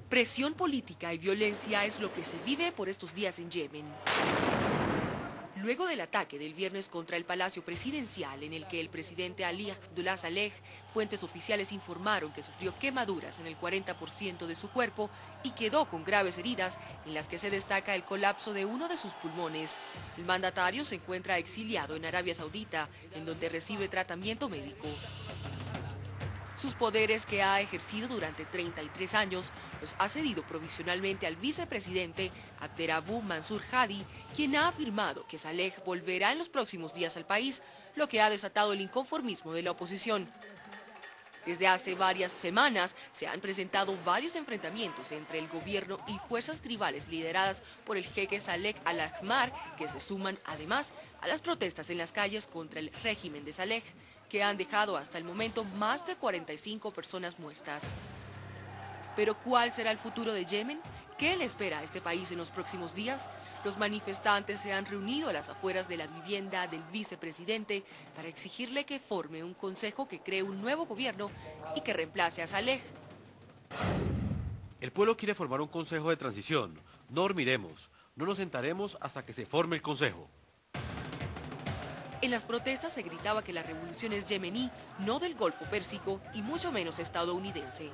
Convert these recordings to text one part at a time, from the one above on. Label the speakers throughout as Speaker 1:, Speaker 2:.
Speaker 1: Presión política y violencia es lo que se vive por estos días en Yemen. Luego del ataque del viernes contra el Palacio Presidencial, en el que el presidente Ali Abdullah Saleh, fuentes oficiales informaron que sufrió quemaduras en el 40% de su cuerpo y quedó con graves heridas, en las que se destaca el colapso de uno de sus pulmones. El mandatario se encuentra exiliado en Arabia Saudita, en donde recibe tratamiento médico. Sus poderes, que ha ejercido durante 33 años, los ha cedido provisionalmente al vicepresidente Abderrabbu Mansur Hadi, quien ha afirmado que Saleh volverá en los próximos días al país, lo que ha desatado el inconformismo de la oposición. Desde hace varias semanas se han presentado varios enfrentamientos entre el gobierno y fuerzas tribales lideradas por el jeque Saleh al-Ahmar, que se suman además a las protestas en las calles contra el régimen de Saleh, que han dejado hasta el momento más de 45 personas muertas. Pero ¿cuál será el futuro de Yemen? ¿Qué le espera a este país en los próximos días? Los manifestantes se han reunido a las afueras de la vivienda del vicepresidente para exigirle que forme un consejo que cree un nuevo gobierno y que reemplace a Saleh.
Speaker 2: El pueblo quiere formar un consejo de transición. No dormiremos, no nos sentaremos hasta que se forme el consejo.
Speaker 1: En las protestas se gritaba que la revolución es yemení, no del Golfo Pérsico y mucho menos estadounidense.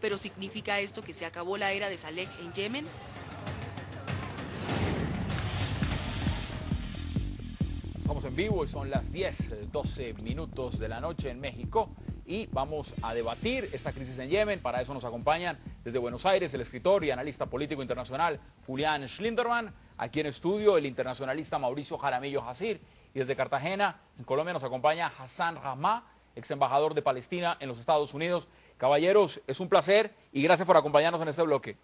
Speaker 1: ¿Pero significa esto que se acabó la era de Saleh en Yemen?
Speaker 3: Estamos en vivo y son las 10:12 minutos de la noche en México y vamos a debatir esta crisis en Yemen. Para eso nos acompañan desde Buenos Aires el escritor y analista político internacional Julián Schlinderman, aquí en estudio el internacionalista Mauricio Jaramillo Jassir, y desde Cartagena, en Colombia, nos acompaña Hassan Rahma, ex embajador de Palestina en los Estados Unidos. Caballeros, es un placer y gracias por acompañarnos en este bloque.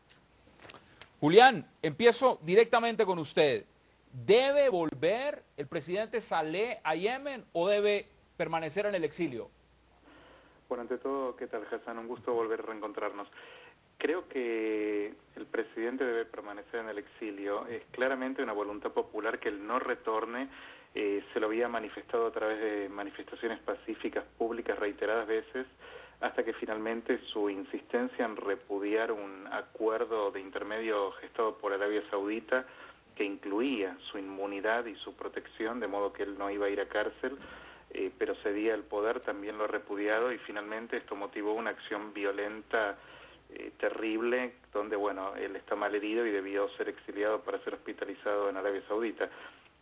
Speaker 3: Julián, empiezo directamente con usted. ¿Debe volver el presidente Saleh a Yemen o debe permanecer en el exilio?
Speaker 4: Bueno, ante todo, ¿qué tal, Hassan? Un gusto volver a reencontrarnos. Creo que el presidente debe permanecer en el exilio. Es claramente una voluntad popular que él no retorne. Se lo había manifestado a través de manifestaciones pacíficas públicas reiteradas veces, hasta que finalmente su insistencia en repudiar un acuerdo de intermedio gestado por Arabia Saudita, que incluía su inmunidad y su protección, de modo que él no iba a ir a cárcel, pero cedía el poder, también lo ha repudiado, y finalmente esto motivó una acción violenta terrible, donde, bueno, él está mal herido y debió ser exiliado para ser hospitalizado en Arabia Saudita.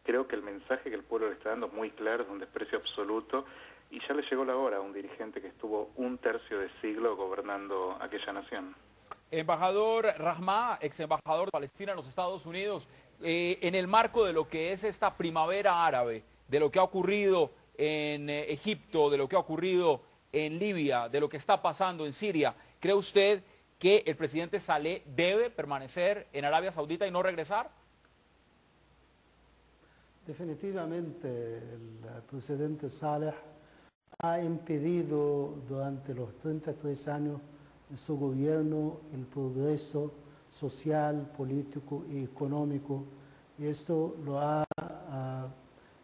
Speaker 4: Creo que el mensaje que el pueblo le está dando es muy claro, es un desprecio absoluto, y ya le llegó la hora a un dirigente que estuvo un tercio de siglo gobernando aquella nación.
Speaker 3: Embajador Rahma, ex embajador de Palestina en los Estados Unidos, en el marco de lo que es esta primavera árabe, de lo que ha ocurrido en Egipto, de lo que ha ocurrido en Libia, de lo que está pasando en Siria, ¿cree usted que el presidente Saleh debe permanecer en Arabia Saudita y no regresar?
Speaker 5: Definitivamente el presidente Saleh ha impedido durante los 33 años de su gobierno el progreso social, político y económico, y esto lo ha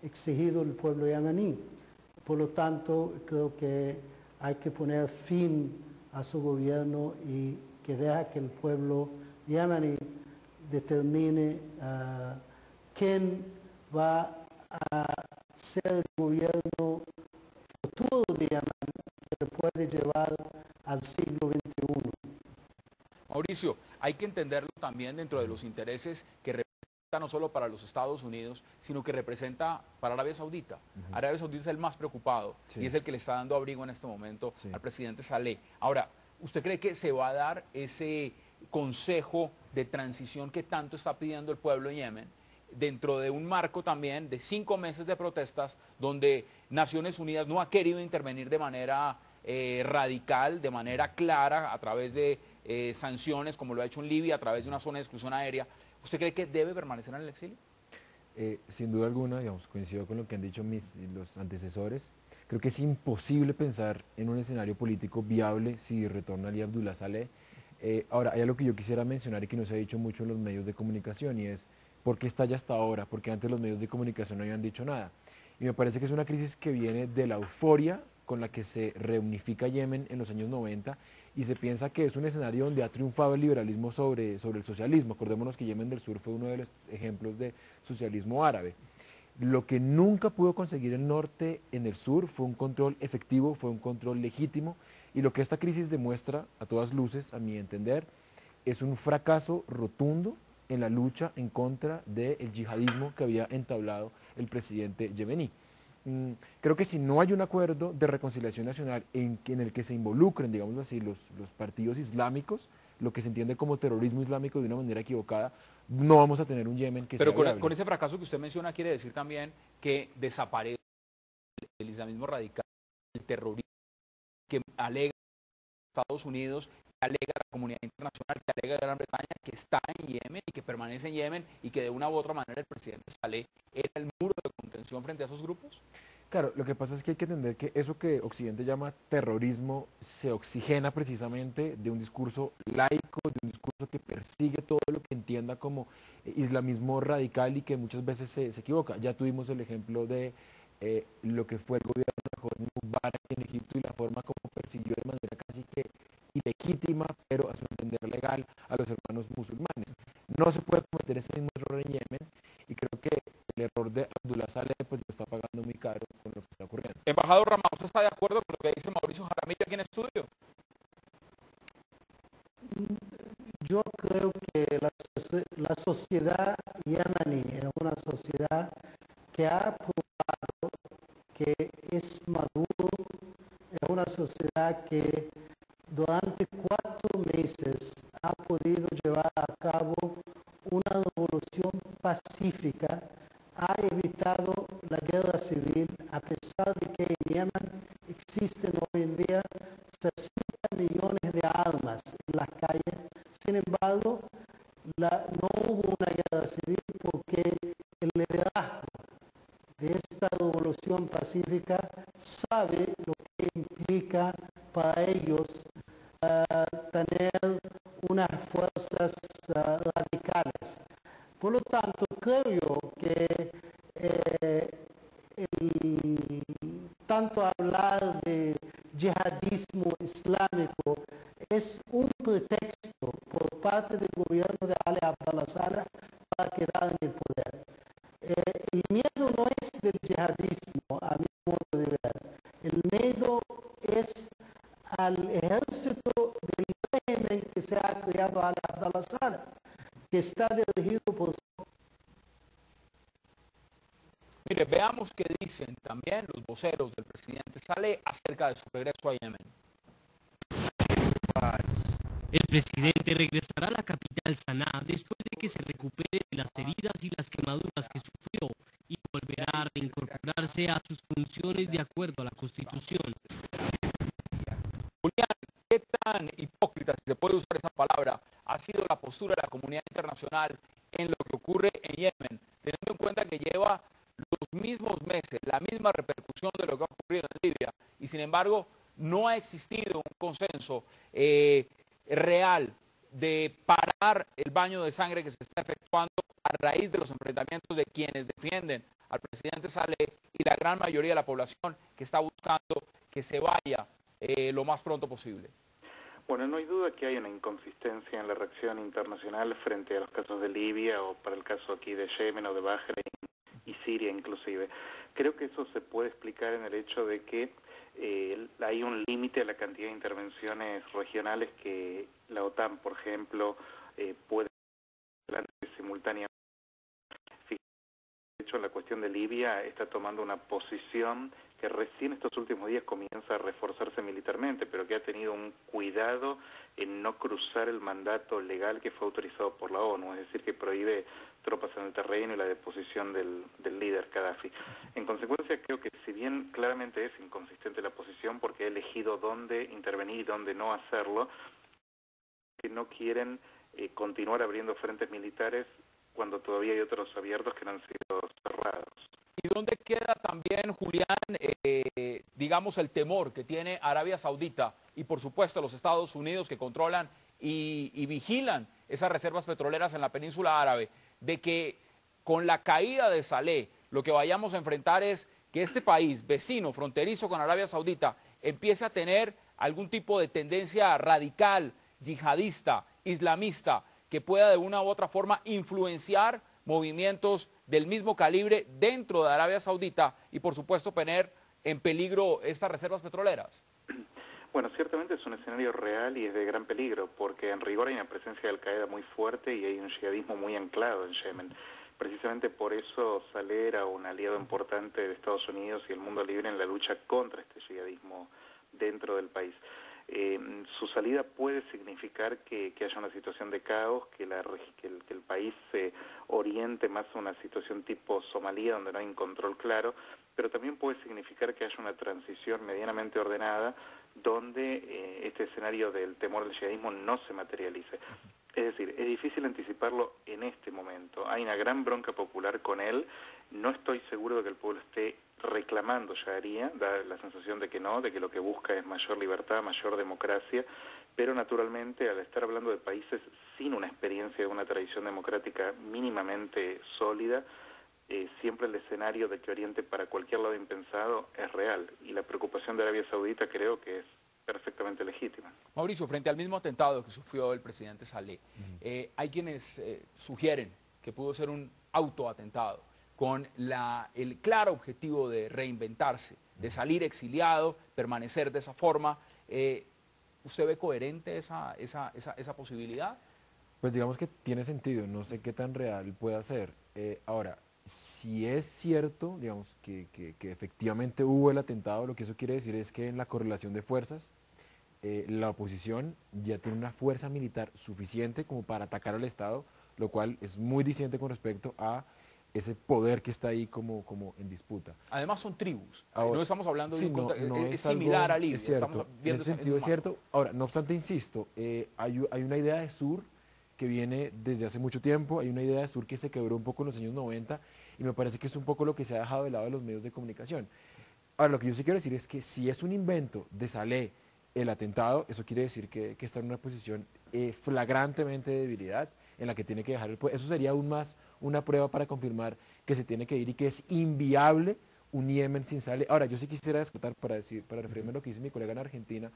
Speaker 5: exigido el pueblo yemení. Por lo tanto, creo que hay que poner fin a su gobierno y que deja que el pueblo yemení determine quién va a ser el gobierno futuro de Yemen que lo puede llevar al siglo XXI.
Speaker 3: Mauricio, hay que entenderlo también dentro de los intereses que representa no solo para los Estados Unidos, sino que representa para Arabia Saudita. Arabia Saudita es el más preocupado y es el que le está dando abrigo en este momento al presidente Saleh. Ahora, ¿usted cree que se va a dar ese consejo de transición que tanto está pidiendo el pueblo en Yemen, dentro de un marco también de 5 meses de protestas, donde Naciones Unidas no ha querido intervenir de manera radical, de manera clara, a través de sanciones, como lo ha hecho en Libia, a través de una zona de exclusión aérea? ¿Usted cree que debe permanecer en el exilio?
Speaker 6: Sin duda alguna, digamos, coincido con lo que han dicho los antecesores. Creo que es imposible pensar en un escenario político viable si retorna Ali Abdullah Saleh. Ahora, hay algo que yo quisiera mencionar y que no se ha dicho mucho en los medios de comunicación, y es ¿por qué estalla hasta ahora? Porque antes los medios de comunicación no habían dicho nada. Y me parece que es una crisis que viene de la euforia con la que se reunifica Yemen en los años 90 y se piensa que es un escenario donde ha triunfado el liberalismo sobre el socialismo. Acordémonos que Yemen del Sur fue uno de los ejemplos de socialismo árabe. Lo que nunca pudo conseguir el norte en el sur fue un control efectivo, fue un control legítimo, y lo que esta crisis demuestra, a todas luces, a mi entender, es un fracaso rotundo en la lucha en contra del yihadismo que había entablado el presidente yemení. Creo que si no hay un acuerdo de reconciliación nacional en el que se involucren, digamos así, los partidos islámicos, lo que se entiende como terrorismo islámico de una manera equivocada, no vamos a tener un Yemen que
Speaker 3: Pero
Speaker 6: sea viable.
Speaker 3: con ese fracaso que usted menciona quiere decir también que desaparece el islamismo radical, el terrorismo que alega Estados Unidos, que alega la comunidad internacional, que alega Gran Bretaña, que está en Yemen y que permanece en Yemen y que de una u otra manera el presidente Saleh era el muro de contención frente a esos grupos?
Speaker 6: Claro, lo que pasa es que hay que entender que eso que Occidente llama terrorismo se oxigena precisamente de un discurso laico, de un discurso que persigue todo lo que entienda como islamismo radical y que muchas veces se equivoca. Ya tuvimos el ejemplo de lo que fue el gobierno de Hosni Mubarak en Egipto y la forma como persiguió de manera casi que ilegítima, pero a su entender legal, a los hermanos musulmanes. No se puede cometer ese mismo error en Yemen y creo que el error de Abdullah Saleh pues lo está pagando muy caro con lo que está ocurriendo.
Speaker 3: Embajador Rama, ¿usted está de acuerdo con lo que dice Mauricio Jaramillo aquí en estudio?
Speaker 5: Yo creo que la sociedad yemení es una sociedad que ha probado que es maduro, es una sociedad que durante 4 meses ha podido llevar a cabo una revolución pacífica, ha evitado la guerra civil, a pesar de que en Yemen existen hoy en día 60 millones de armas en las calles. Sin embargo, no hubo una guerra civil porque el liderazgo de esta revolución pacífica sabe lo que implica para ellos tener unas fuerzas radicales. Por lo tanto, creo yo que tanto hablar de yihadismo islámico es un pretexto por parte del gobierno de Ali Abdullah Saleh para quedar en el poder. El miedo no es del yihadismo, a mi modo de ver. El miedo es al ejército del régimen que se ha creado Ali Abdullah Saleh, que está dirigido por...
Speaker 3: Mire, veamos qué dicen también los voceros del presidente Saleh acerca de su regreso a Yemen.
Speaker 7: El presidente regresará a la capital Sanaa después de que se recupere de las heridas y las quemaduras que sufrió y volverá a reincorporarse a sus funciones de acuerdo a la Constitución.
Speaker 3: Julián, ¿qué tan hipócrita, si se puede usar esa palabra, ha sido la postura de la comunidad internacional en lo que ocurre en Yemen, teniendo en cuenta que lleva los mismos meses, la misma repercusión de lo que ha ocurrido en Libia, y sin embargo no ha existido un consenso real de parar el baño de sangre que se está efectuando a raíz de los enfrentamientos de quienes defienden al presidente Saleh y la gran mayoría de la población que está buscando que se vaya lo más pronto posible?
Speaker 4: Bueno, no hay duda que hay una inconsistencia en la reacción internacional frente a los casos de Libia o para el caso aquí de Yemen o de Bahrein y Siria inclusive. Creo que eso se puede explicar en el hecho de que hay un límite a la cantidad de intervenciones regionales que la OTAN, por ejemplo, puede hacer simultáneamente. De hecho, la cuestión de Libia está tomando una posición que recién estos últimos días comienza a reforzarse militarmente, pero que ha tenido un cuidado en no cruzar el mandato legal que fue autorizado por la ONU, es decir, que prohíbe tropas en el terreno y la deposición del líder Gaddafi. En consecuencia, creo que si bien claramente es inconsistente la posición porque ha elegido dónde intervenir y dónde no hacerlo, que no quieren continuar abriendo frentes militares cuando todavía hay otros abiertos que no han sido cerrados.
Speaker 3: ¿Y dónde queda también, Julián, digamos, el temor que tiene Arabia Saudita y, por supuesto, los Estados Unidos que controlan y vigilan esas reservas petroleras en la península árabe, de que con la caída de Saleh lo que vayamos a enfrentar es que este país vecino, fronterizo con Arabia Saudita, empiece a tener algún tipo de tendencia radical, yihadista, islamista, que pueda de una u otra forma influenciar movimientos del mismo calibre dentro de Arabia Saudita y por supuesto poner en peligro estas reservas petroleras?
Speaker 4: Bueno, ciertamente es un escenario real y es de gran peligro, porque en rigor hay una presencia de Al-Qaeda muy fuerte y hay un yihadismo muy anclado en Yemen. Precisamente por eso Saleh era un aliado importante de Estados Unidos y el mundo libre en la lucha contra este yihadismo dentro del país. Su salida puede significar que haya una situación de caos, que el país se oriente más a una situación tipo Somalia, donde no hay un control claro, pero también puede significar que haya una transición medianamente ordenada, donde este escenario del temor al yihadismo no se materialice. Es decir, es difícil anticiparlo en este momento. Hay una gran bronca popular con él. No estoy seguro de que el pueblo esté reclamando Sharia, da la sensación de que no, de que lo que busca es mayor libertad, mayor democracia, pero naturalmente al estar hablando de países sin una experiencia de una tradición democrática mínimamente sólida, siempre el escenario de que oriente para cualquier lado impensado es real, y la preocupación de Arabia Saudita creo que es perfectamente legítima.
Speaker 3: Mauricio, frente al mismo atentado que sufrió el presidente Saleh, hay quienes sugieren que pudo ser un autoatentado con el claro objetivo de reinventarse, de salir exiliado, permanecer de esa forma. ¿Usted ve coherente esa posibilidad?
Speaker 6: Pues digamos que tiene sentido, no sé qué tan real pueda ser. Ahora, si es cierto, digamos, que efectivamente hubo el atentado, lo que eso quiere decir es que en la correlación de fuerzas, la oposición ya tiene una fuerza militar suficiente como para atacar al Estado, lo cual es muy disidente con respecto a ese poder que está ahí como en disputa.
Speaker 3: Además son tribus,
Speaker 6: Ahora,
Speaker 3: no estamos hablando de es
Speaker 6: algo,
Speaker 3: similar a Libia.
Speaker 6: es cierto,
Speaker 3: Estamos
Speaker 6: en
Speaker 3: viendo
Speaker 6: ese sentido es cierto. Ahora, no obstante, insisto, hay una idea de sur que viene desde hace mucho tiempo, hay una idea de sur que se quebró un poco en los años 90 y me parece que es un poco lo que se ha dejado de lado de los medios de comunicación. Ahora, lo que yo sí quiero decir es que si es un invento de Saleh el atentado, eso quiere decir que está en una posición flagrantemente de debilidad en la que tiene que dejar el poder. Eso sería aún más una prueba para confirmar que se tiene que ir y que es inviable un Yemen sin Saleh. Ahora, yo sí quisiera descartar, para referirme a lo que dice mi colega en Argentina,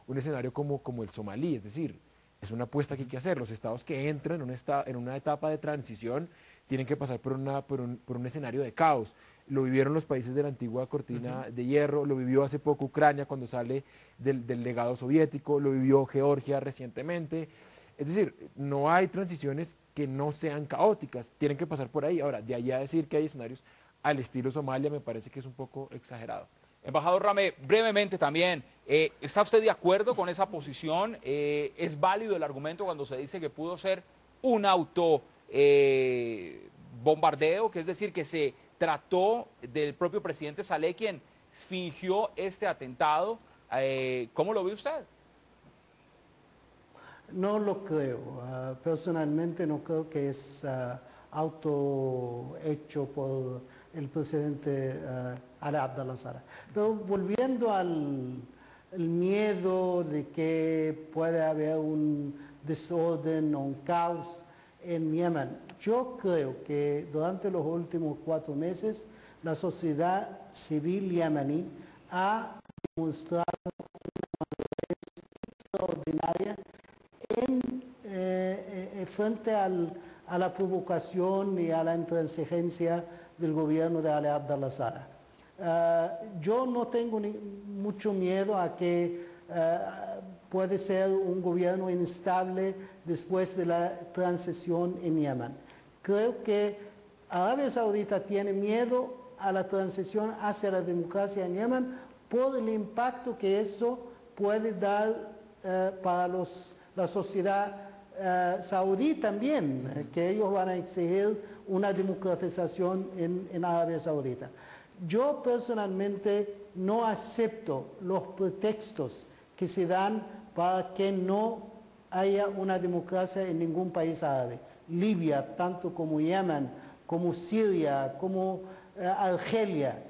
Speaker 6: un escenario como el somalí, es decir, es una apuesta que hay que hacer. Los estados que entran en una etapa de transición tienen que pasar por un escenario de caos. Lo vivieron los países de la antigua cortina de hierro, lo vivió hace poco Ucrania cuando sale del legado soviético, lo vivió Georgia recientemente. Es decir, no hay transiciones que no sean caóticas, tienen que pasar por ahí. Ahora, de allá a decir que hay escenarios al estilo Somalia me parece que es un poco exagerado.
Speaker 3: Embajador Rame, brevemente también, ¿está usted de acuerdo con esa posición? ¿Es válido el argumento cuando se dice que pudo ser un bombardeo, que es decir, que se trató del propio presidente Saleh quien fingió este atentado? ¿Cómo lo ve usted?
Speaker 5: No lo creo. Personalmente no creo que es auto hecho por el presidente Ali Abdullah Saleh. Pero volviendo al miedo de que puede haber un desorden o un caos en Yemen, yo creo que durante los últimos 4 meses la sociedad civil yemení ha demostrado una madurez extraordinaria frente a la provocación y a la intransigencia del gobierno de Ali Abdullah Saleh. Yo no tengo mucho miedo a que puede ser un gobierno inestable después de la transición en Yemen. Creo que Arabia Saudita tiene miedo a la transición hacia la democracia en Yemen por el impacto que eso puede dar para la sociedad saudí también, que ellos van a exigir una democratización en Arabia Saudita. Yo personalmente no acepto los pretextos que se dan para que no haya una democracia en ningún país árabe. Libia, tanto como Yemen, como Siria, como Argelia.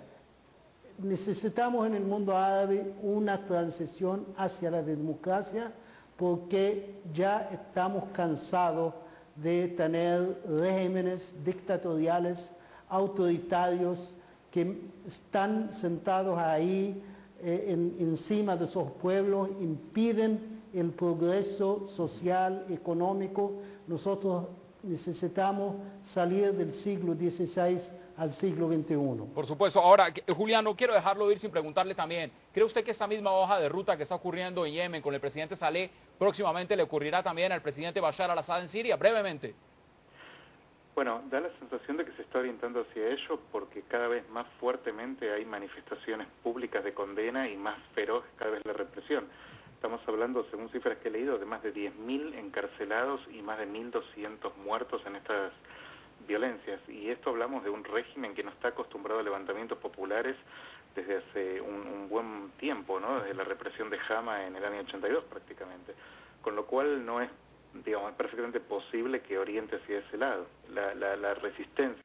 Speaker 5: Necesitamos en el mundo árabe una transición hacia la democracia porque ya estamos cansados de tener regímenes dictatoriales, autoritarios, que están sentados ahí encima de esos pueblos, impiden el progreso social, económico. Nosotros necesitamos salir del siglo XVI al siglo XXI.
Speaker 3: Por supuesto. Ahora, Julián, no quiero dejarlo ir sin preguntarle también, ¿cree usted que esta misma hoja de ruta que está ocurriendo en Yemen con el presidente Saleh próximamente le ocurrirá también al presidente Bashar al-Assad en Siria? Brevemente.
Speaker 4: Bueno, da la sensación de que se está orientando hacia ello porque cada vez más fuertemente hay manifestaciones públicas de condena y más feroz cada vez la represión. Estamos hablando, según cifras que he leído, de más de 10.000 encarcelados y más de 1.200 muertos en estas violencias. Y esto hablamos de un régimen que no está acostumbrado a levantamientos populares desde hace un buen tiempo, ¿no? Desde la represión de Hama en el año 82 prácticamente. Con lo cual no es, digamos, perfectamente posible que oriente hacia ese lado. La resistencia